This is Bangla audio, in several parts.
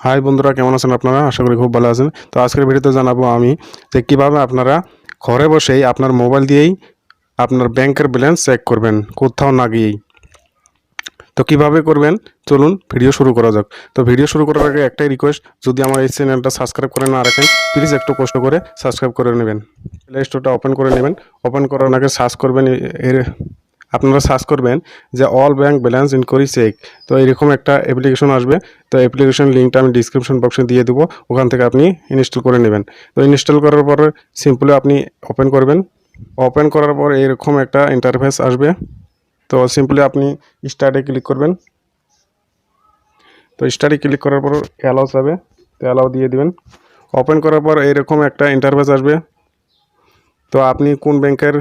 হাই বন্ধুরা, কেমন আছেন আপনারা? আশা করি খুব ভালো আছেন। তো আজকের ভিডিওতে জানাবো আমি যে কীভাবে আপনারা ঘরে বসেই আপনার মোবাইল দিয়েই আপনার ব্যাংকের ব্যালেন্স চেক করবেন, কোথাও না গিয়েই। তো কিভাবে করবেন, চলুন ভিডিও শুরু করা যাক। তো ভিডিও শুরু করার আগে একটাই রিকোয়েস্ট, যদি আমার এই চ্যানেলটা সাবস্ক্রাইব করে না রাখেন, প্লিজ একটু কষ্ট করে সাবস্ক্রাইব করে নেবেন। প্লে স্টোরটা ওপেন করে নেবেন। ওপেন করার আগে সার্চ করবেন, আপনারা সার্চ করবেন যে all bank balance inquiry check. তো এরকম একটা অ্যাপ্লিকেশন আসবে। তো অ্যাপ্লিকেশন লিঙ্কটা আমি ডিসক্রিপশন বক্সে দিয়ে দেবো, ওখান থেকে আপনি ইনস্টল করে নেবেন। তো ইনস্টল করার পরে সিম্পলি আপনি ওপেন করবেন। ওপেন করার পর এরকম একটা ইন্টারফেস আসবে। তো সিম্পলি আপনি স্টার্টে ক্লিক করবেন। তো স্টার্টে ক্লিক করার পর অ্যালাউ যাবে, তো অ্যালাউ দিয়ে দিবেন। ওপেন করার পর এরকম একটা ইন্টারফেস আসবে। তো আপনি কোন ব্যাংকের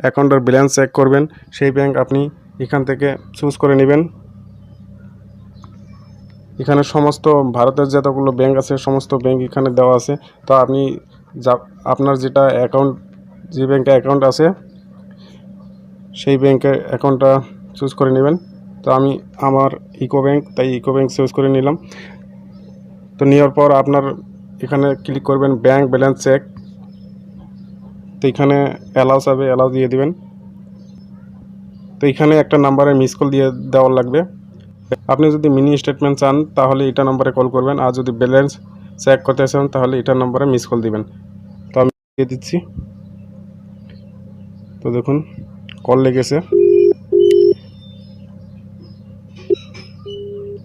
অ্যাকাউন্টের ব্যালেন্স চেক করবেন, সেই ব্যাংক আপনি এখান থেকে চুজ করে নেবেন। এখানে সমস্ত ভারতের যতগুলো ব্যাংক আছে সমস্ত ব্যাংক এখানে দেওয়া আছে। তো আপনি আপনার যেটা অ্যাকাউন্ট, যে ব্যাংকে অ্যাকাউন্ট আছে সেই ব্যাংকের অ্যাকাউন্টটা চুজ করে নেবেন। তো আমি আমার ইকো ব্যাংক, তাই ইকো ব্যাংক চুজ করে নিলাম। তো নেওয়ার পর আপনার এখানে ক্লিক করবেন ব্যাংক ব্যালেন্স চেক। তো এখানে অ্যালাউ যাবে, অ্যালাউ দিয়ে দিবেন। তো এখানে একটা নাম্বারে মিস কল দিয়ে দেওয়ার লাগবে। আপনি যদি মিনি স্টেটমেন্ট চান তাহলে এটা নম্বরে কল করবেন, আর যদি ব্যালেন্স চেক করতে চান তাহলে এটা নম্বরে মিস কল দিবেন। তো আমি দিয়ে দিচ্ছি। তো দেখুন কল লেগেছে।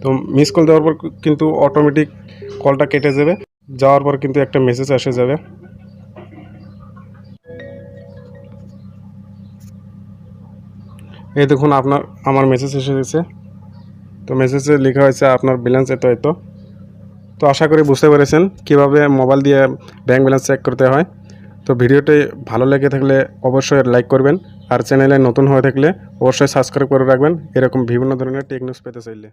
তো মিস কল দেওয়ার পর কিন্তু অটোমেটিক কলটা কেটে যাবে। যাওয়ার পর কিন্তু একটা মেসেজ এসে যাবে। এই দেখুন আমার মেসেজ এসে গেছে। তো মেসেজে লেখা হয়েছে আপনার ব্যালেন্স এত এত। তো আশা করি বুঝতে পেরেছেন কীভাবে মোবাইল দিয়ে ব্যাংক ব্যালেন্স চেক করতে হয়। তো ভিডিওটি ভালো লেগে থাকলে অবশ্যই লাইক করবেন, আর চ্যানেলে নতুন হয়ে থাকলে অবশ্যই সাবস্ক্রাইব করে রাখবেন এরকম বিভিন্ন ধরনের টেক নিউজ পেতে চাইলে।